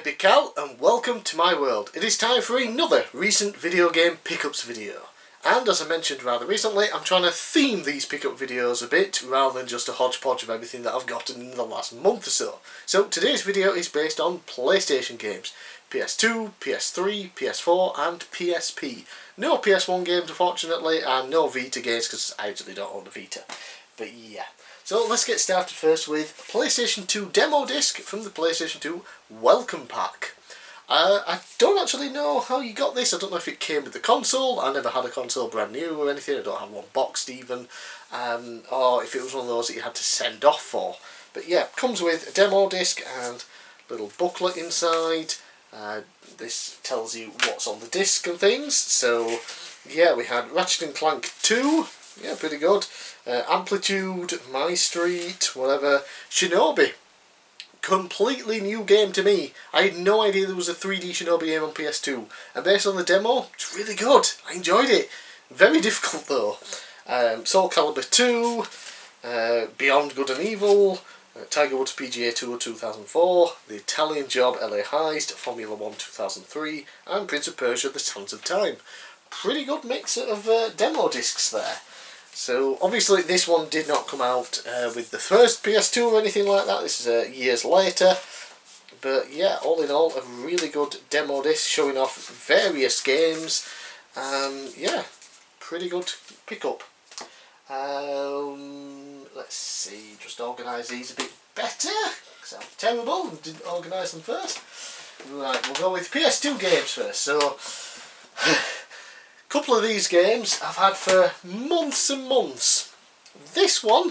bigcal and welcome to my world. It is time for another recent video game pickups video. And as I mentioned rather recently, I'm trying to theme these pickup videos a bit rather than just a hodgepodge of everything that I've gotten in the last month or so. So today's video is based on PlayStation games. PS2, PS3, PS4 and PSP. No PS1 games unfortunately, and no Vita games because I actually don't own a Vita. But yeah. So let's get started first with PlayStation 2 demo disc from the PlayStation 2 Welcome Pack. I don't actually know how you got this. I don't know if it came with the console. I never had a console brand new or anything. I don't have one boxed even. Or if it was one of those that you had to send off for. But yeah, comes with a demo disc and a little booklet inside. This tells you what's on the disc and things. So yeah, we had Ratchet & Clank 2. Yeah, pretty good. Amplitude, My Street, whatever. Shinobi. Completely new game to me. I had no idea there was a 3D Shinobi game on PS2. And based on the demo, it's really good. I enjoyed it. Very difficult though. Soul Calibur 2, Beyond Good and Evil, Tiger Woods PGA Tour 2004, The Italian Job LA Heist, Formula 1 2003, and Prince of Persia The Sands of Time. Pretty good mix of demo discs there. So obviously this one did not come out with the first PS2 or anything like that. This is years later. But yeah, all in all, a really good demo disc showing off various games. Yeah, pretty good pickup. Let's see, just organise these a bit better, because I'm terrible and didn't organise them first. Right, we'll go with PS2 games first. So, couple of these games I've had for months and months. This one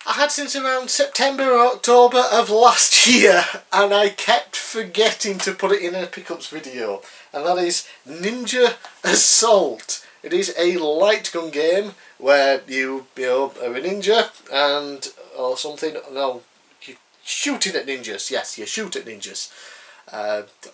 I had since around September or October of last year, and I kept forgetting to put it in a pickups video, and that is Ninja Assault. It is a light gun game where you are a ninja and or something. No, you're shooting at ninjas. Yes, you shoot at ninjas.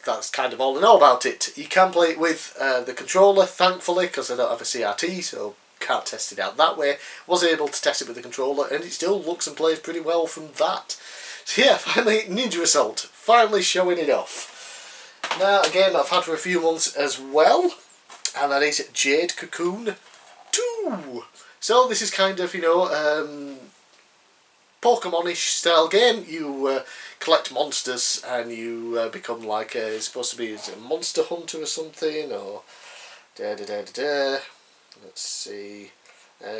That's kind of all I know about it. You can play it with the controller, thankfully, because I don't have a CRT, so can't test it out that way. Was able to test it with the controller, and it still looks and plays pretty well from that. So yeah, finally Ninja Assault, finally showing it off. Now, a game I've had for a few months as well, and that is Jade Cocoon 2. So this is kind of, you know, Pokemon-ish style game. You collect monsters and you become like it's supposed to be a monster hunter or something, or let's see,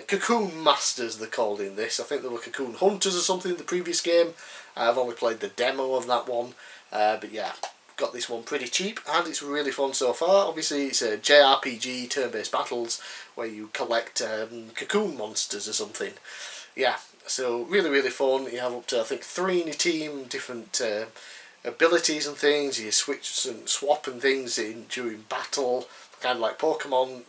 Cocoon Masters they're called in this. I think they were Cocoon Hunters or something in the previous game. I've only played the demo of that one, but yeah, got this one pretty cheap and it's really fun so far. Obviously it's a JRPG turn-based battles where you collect cocoon monsters or something. Yeah. So really fun. You have up to I think 3 in your team, different abilities and things. You switch and swap and things in during battle, kind of like Pokemon.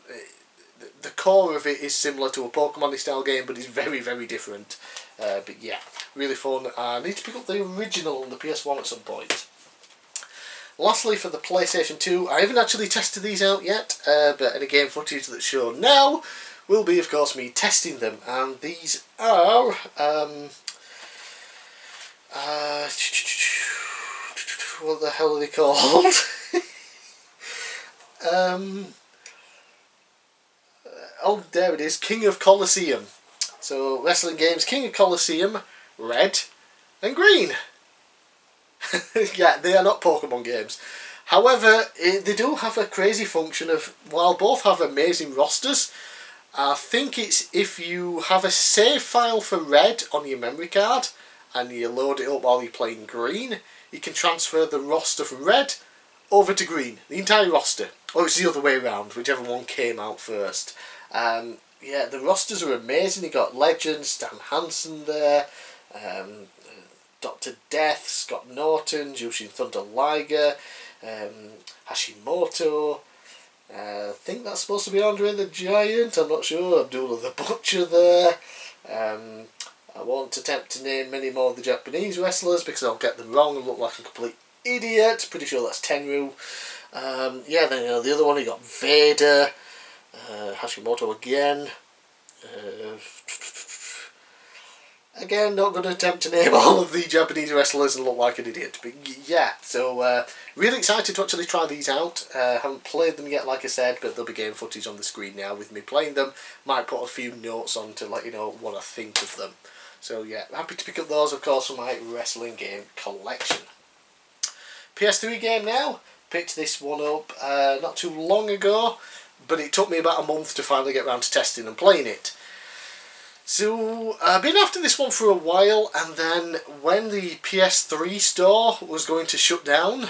The core of it is similar to a Pokemon style game, but it's very different. But yeah, really fun. I need to pick up the original on the PS1 at some point. Lastly, for the PlayStation 2, I haven't actually tested these out yet, but any game footage that's shown now will be, of course, me testing them, and these are what the hell are they called? Oh, there it is, King of Colosseum. So, wrestling games, King of Colosseum, red and green. Yeah, they are not Pokemon games. However, they do have a crazy function of, while both have amazing rosters, I think it's if you have a save file for red on your memory card and you load it up while you're playing green, you can transfer the roster from red over to green, the entire roster. Or it's the other way around, whichever one came out first. Yeah, the rosters are amazing. You got Legend, Stan Hansen there, Dr. Death, Scott Norton, Jushin Thunder Liger, Hashimoto. I think that's supposed to be Andre the Giant, I'm not sure. Abdullah the Butcher there. I won't attempt to name many more of the Japanese wrestlers because I'll get them wrong and look like a complete idiot. Pretty sure that's Tenryu. Yeah, then you know, the other one, you got Vader, Hashimoto again. Again, not going to attempt to name all of the Japanese wrestlers and look like an idiot. But yeah, so really excited to actually try these out. Haven't played them yet, like I said, but there'll be game footage on the screen now with me playing them. Might put a few notes on to let you know what I think of them. So yeah, happy to pick up those, of course, for my wrestling game collection. PS3 game now. Picked this one up not too long ago, but it took me about a month to finally get around to testing and playing it. So I've been after this one for a while, and then when the PS3 store was going to shut down,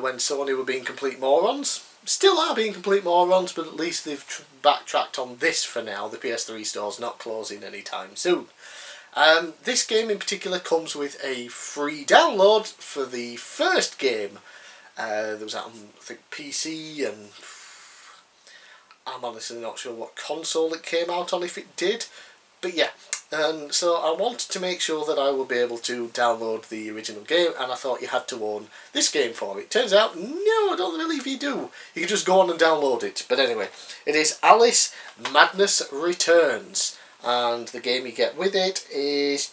when Sony were being complete morons, still are being complete morons, but at least they've backtracked on this for now. The PS3 store's not closing anytime soon. This game in particular comes with a free download for the first game. There was that on, I think, PC, and I'm honestly not sure what console it came out on, if it did. But yeah, so I wanted to make sure that I would be able to download the original game, and I thought you had to own this game for it. Turns out, no, I don't believe you do. You can just go on and download it. But anyway, it is Alice Madness Returns, and the game you get with it is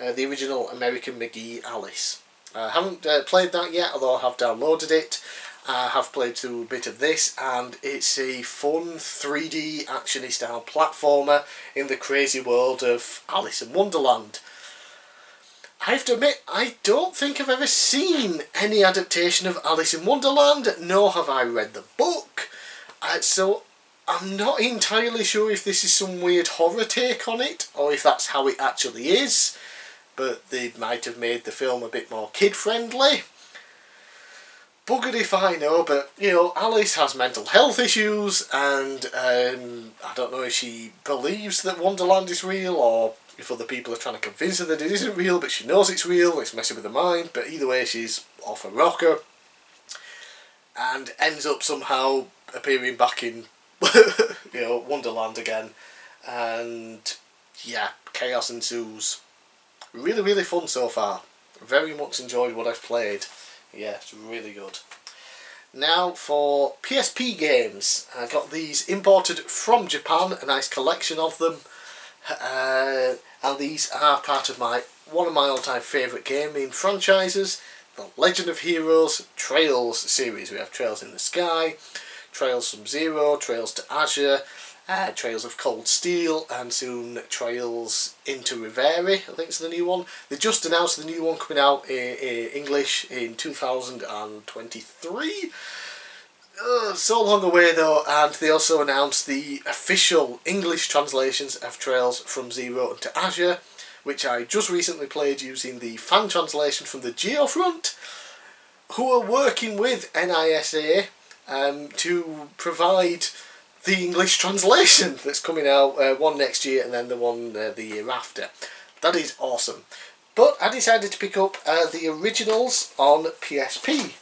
the original American McGee Alice. I haven't played that yet, although I have downloaded it. I have played through a bit of this, and it's a fun 3D action-y style platformer in the crazy world of Alice in Wonderland. I have to admit, I don't think I've ever seen any adaptation of Alice in Wonderland, nor have I read the book, so I'm not entirely sure if this is some weird horror take on it, or if that's how it actually is, but they might have made the film a bit more kid-friendly. Buggered if I know, but, you know, Alice has mental health issues, and I don't know if she believes that Wonderland is real, or if other people are trying to convince her that it isn't real, but she knows it's real, it's messing with her mind, but either way she's off a rocker, and ends up somehow appearing back in, you know, Wonderland again, and yeah, chaos ensues. Really, really fun so far. Very much enjoyed what I've played. Yeah, it's really good. Now for PSP games. I got these imported from Japan, a nice collection of them. And these are part of one of my all-time favourite gaming franchises, the Legend of Heroes Trails series. We have Trails in the Sky, Trails from Zero, Trails to Azure, Trails of Cold Steel, and soon Trails into Reverie, I think it's the new one. They just announced the new one coming out in English in 2023. So long away though, and they also announced the official English translations of Trails from Zero into Azure, which I just recently played using the fan translation from the Geofront, who are working with NISA to provide the English translation that's coming out, one next year and then the one the year after. That is awesome. But I decided to pick up the originals on PSP.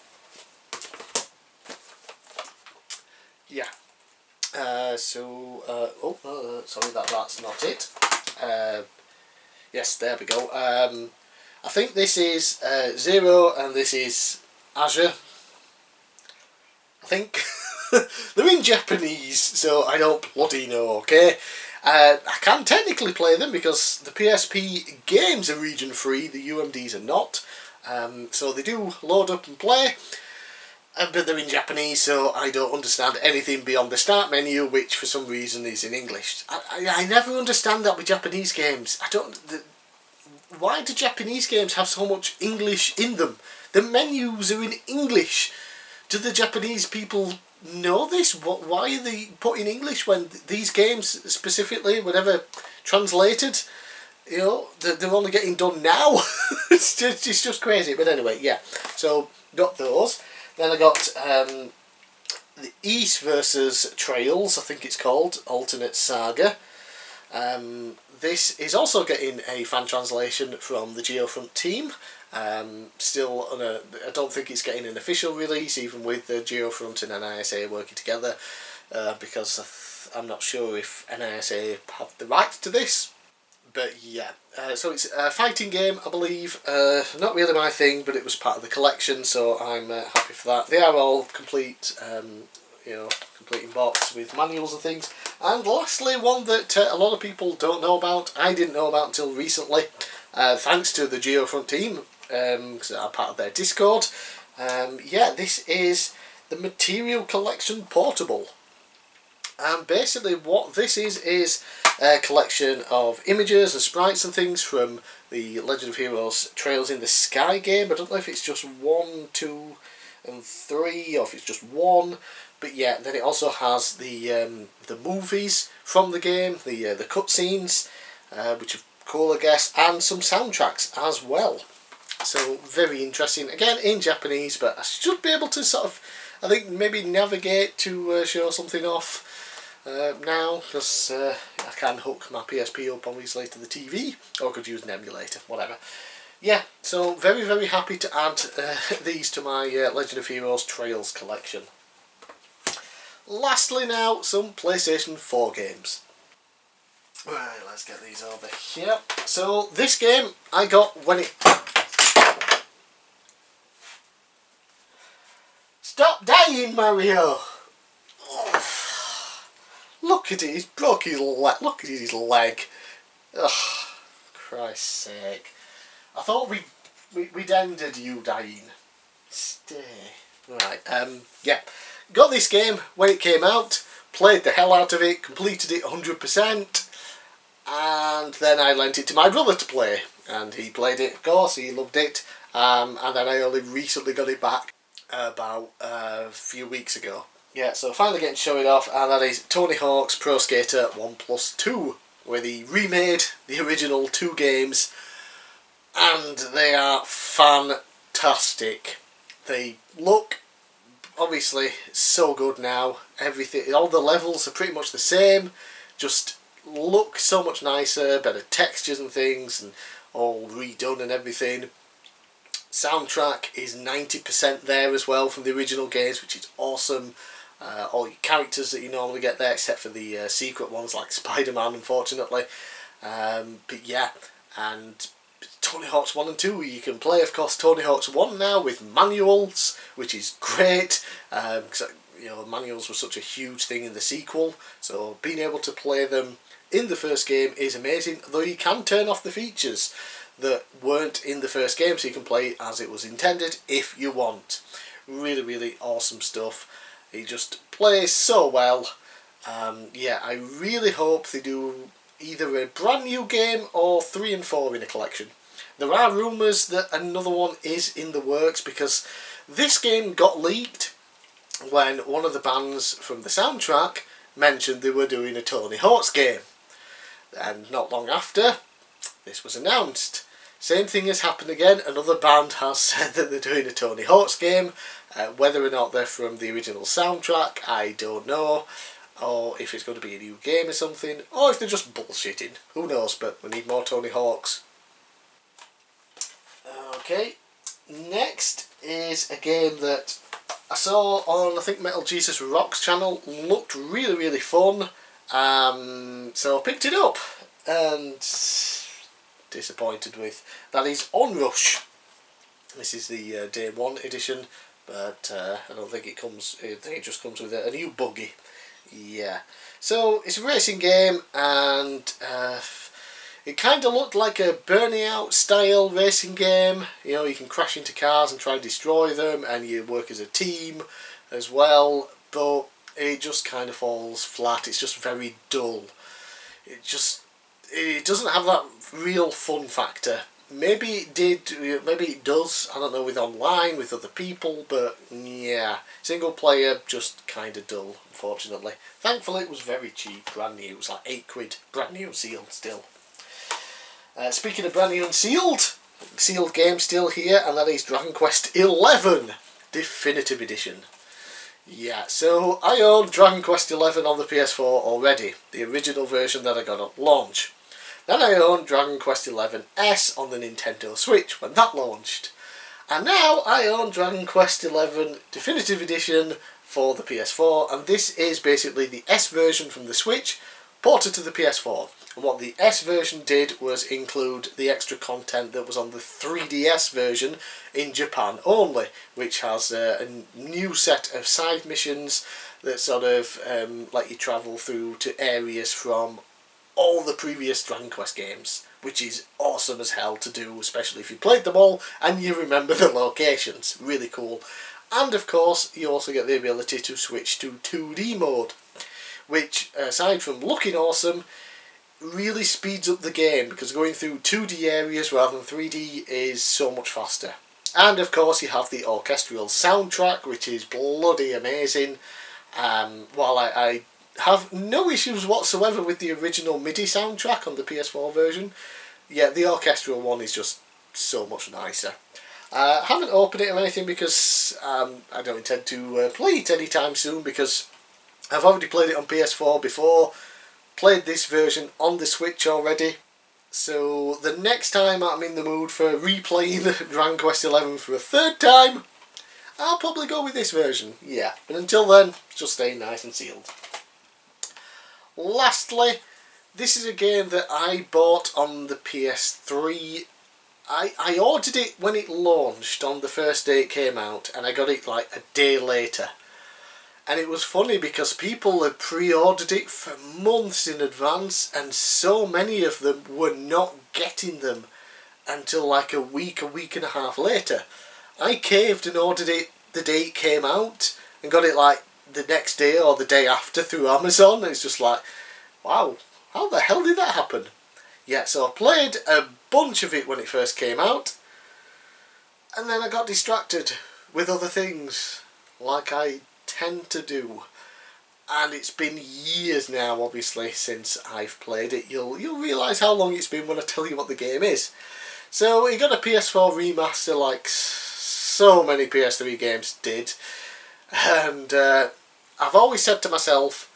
Yeah. Sorry, that's not it. Yes, there we go. I think this is Zero and this is Azure. I think. They're in Japanese, so I don't bloody know, okay? I can technically play them because the PSP games are region free, the UMDs are not. So they do load up and play, but they're in Japanese, so I don't understand anything beyond the start menu, which for some reason is in English. I never understand that with Japanese games. Why do Japanese games have so much English in them? The menus are in English. Do the Japanese people know this? Why are they put in English when these games specifically, whenever translated, you know, they're only getting done now? It's just crazy. But anyway, yeah. So got those. Then I got the East versus Trails, I think it's called, Alternate Saga. This is also getting a fan translation from the Geofront team. Still I don't think it's getting an official release, even with the Geofront and NISA working together, because I'm not sure if NISA have the rights to this. But yeah, so it's a fighting game, I believe. Not really my thing, but it was part of the collection, so I'm happy for that. They are all complete, completing box with manuals and things. And lastly, one that a lot of people don't know about, I didn't know about until recently, thanks to the Geofront team, because I'm part of their Discord. Yeah, this is the Material Collection Portable. And basically what this is a collection of images and sprites and things from the Legend of Heroes Trails in the Sky game. I don't know if it's just 1, 2 and 3 or if it's just 1. But yeah, then it also has the movies from the game, the cutscenes, which are cool I guess, and some soundtracks as well. So very interesting. Again in Japanese, but I should be able to sort of, I think, maybe navigate to show something off now, because I can hook my PSP up obviously to the TV, or I could use an emulator, whatever. Yeah, so very, very happy to add these to my Legend of Heroes Trails collection. Lastly now, some PlayStation 4 games. Right, let's get these over here. So this game I got when it... Stop dying, Mario! Oh. Look at it, he's broke his leg. Look at his leg. Ugh, Christ's sake. I thought we'd ended you dying. Stay. Right, yeah. Got this game when it came out, played the hell out of it, completed it 100%, and then I lent it to my brother to play. And he played it, of course, he loved it, and then I only recently got it back about a few weeks ago. Yeah, so finally getting to show it off, and that is Tony Hawk's Pro Skater 1+2, where he remade the original 2 games, and they are fantastic. They look obviously so good now. Everything, all the levels are pretty much the same, just look so much nicer, better textures and things, and all redone and everything. Soundtrack is 90% there as well from the original games, which is awesome. All your characters that you normally get there, except for the secret ones like Spider-Man, unfortunately. But yeah, and Tony Hawk's 1 and 2, you can play, of course, Tony Hawk's 1 now with manuals, which is great, because manuals were such a huge thing in the sequel, so being able to play them in the first game is amazing, though you can turn off the features that weren't in the first game, so you can play it as it was intended if you want. Really, really awesome stuff. It just plays so well. Yeah, I really hope they do either a brand new game or 3 and 4 in a collection. There are rumours that another one is in the works, because this game got leaked when one of the bands from the soundtrack mentioned they were doing a Tony Hawk's game. And not long after, this was announced. Same thing has happened again. Another band has said that they're doing a Tony Hawk's game. Whether or not they're from the original soundtrack, I don't know. Or if it's going to be a new game or something. Or if they're just bullshitting. Who knows, but we need more Tony Hawks. Okay, next is a game that I saw on, I think, Metal Jesus Rocks channel. Looked really, really fun. So I picked it up. And disappointed with. That is Onrush. This is the day 1 edition, but I don't think it comes. I think it just comes with a new buggy. Yeah. So it's a racing game, and it kind of looked like a Burning Out style racing game. You can crash into cars and try and destroy them, and you work as a team as well. But it just kind of falls flat. It's just very dull. It doesn't have that real fun factor. Maybe it did, maybe it does, I don't know, with online, with other people, but yeah, single player, just kind of dull, unfortunately. Thankfully it was very cheap, brand new, it was like £8, brand new, sealed still. Speaking of brand new and sealed game still here, and that is Dragon Quest XI Definitive Edition. Yeah, so I own Dragon Quest XI on the PS4 already, the original version that I got at launch. Then I owned Dragon Quest XI S on the Nintendo Switch when that launched. And now I own Dragon Quest XI Definitive Edition for the PS4, and this is basically the S version from the Switch ported to the PS4. And what the S version did was include the extra content that was on the 3DS version in Japan only, which has a new set of side missions that sort of let you travel through to areas from all the previous Dragon Quest games, which is awesome as hell to do, especially if you played them all and you remember the locations. Really cool. And of course, you also get the ability to switch to 2D mode, which, aside from looking awesome, really speeds up the game, because going through 2D areas rather than 3D is so much faster. And of course you have the orchestral soundtrack, which is bloody amazing. While I have no issues whatsoever with the original MIDI soundtrack on the PS4 version, yeah, the orchestral one is just so much nicer. I haven't opened it or anything because I don't intend to play it anytime soon, because I've already played it on PS4 before, played this version on the Switch already. So the next time I'm in the mood for replaying Dragon Quest XI for a third time, I'll probably go with this version, yeah. But until then, just stay nice and sealed. Lastly, this is a game that I bought on the PS3. I ordered it when it launched on the first day it came out, and I got it like a day later. And it was funny because people had pre-ordered it for months in advance, and so many of them were not getting them until like a week and a half later. I caved and ordered it the day it came out and got it like the next day or the day after through Amazon. It's just like, wow, how the hell did that happen? Yeah, so I played a bunch of it when it first came out, and then I got distracted with other things, like I tend to do. And it's been years now, obviously, since I've played it. You'll realise how long it's been when I tell you what the game is. So it got a PS4 remaster like so many PS3 games did. And I've always said to myself,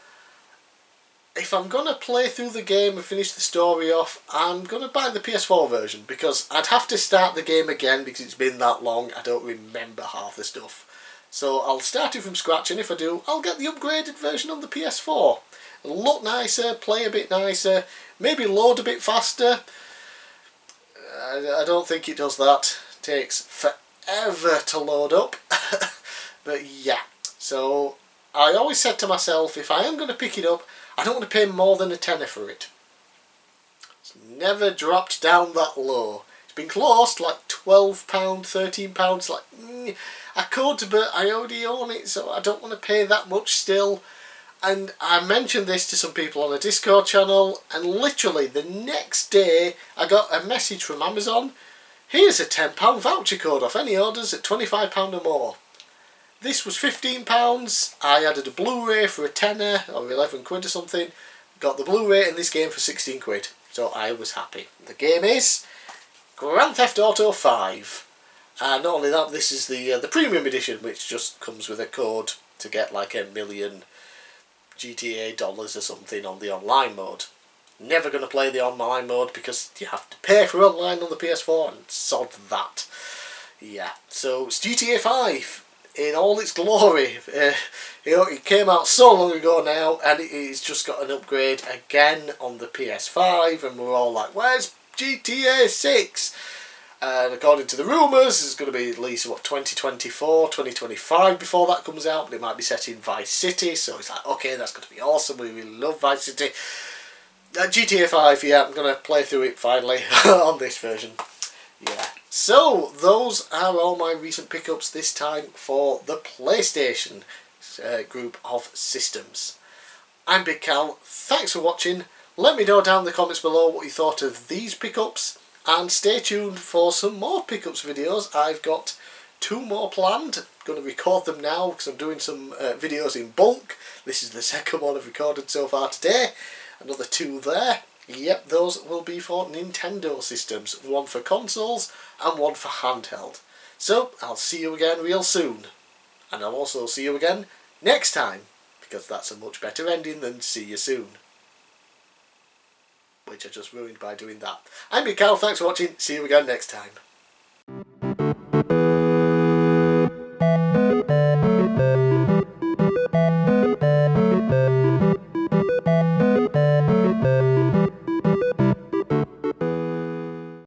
if I'm going to play through the game and finish the story off, I'm going to buy the PS4 version, because I'd have to start the game again because it's been that long. I don't remember half the stuff. So I'll start it from scratch, and if I do, I'll get the upgraded version on the PS4. It'll look nicer, play a bit nicer, maybe load a bit faster. I don't think it does that. It takes forever to load up. But yeah, so I always said to myself, if I am going to pick it up, I don't want to pay more than a tenner for it. It's never dropped down that low. It's been close to like £12, £13, like, I could, but I already own it, so I don't want to pay that much still. And I mentioned this to some people on a Discord channel, and literally the next day I got a message from Amazon. Here's a £10 voucher code off any orders at £25 or more. This was £15. I added a Blu-ray for a tenner or 11 quid or something. Got the Blu-ray in this game for 16 quid. So I was happy. The game is Grand Theft Auto 5. And not only that, this is the premium edition, which just comes with a code to get like $1 million GTA dollars or something on the online mode. Never going to play the online mode because you have to pay for online on the PS4, and sod that. Yeah, so it's GTA 5 in all its glory. It came out so long ago now, and it's just got an upgrade again on the PS5, and we're all like, where's GTA 6? And according to the rumours, it's going to be at least, 2024, 2025 before that comes out, but it might be set in Vice City, so it's like, okay, that's going to be awesome, we really love Vice City. GTA 5, yeah, I'm going to play through it finally on this version. Yeah. So, those are all my recent pickups this time for the PlayStation group of systems. I'm Big Cal, thanks for watching. Let me know down in the comments below what you thought of these pickups, and stay tuned for some more pickups videos. I've got 2 more planned. I'm going to record them now because I'm doing some videos in bulk. This is the second one I've recorded so far today. Another 2 there. Yep, those will be for Nintendo systems. 1 for consoles and 1 for handheld. So, I'll see you again real soon. And I'll also see you again next time, because that's a much better ending than see you soon. Which I just ruined by doing that. I'm Big Cal, thanks for watching, see you again next time.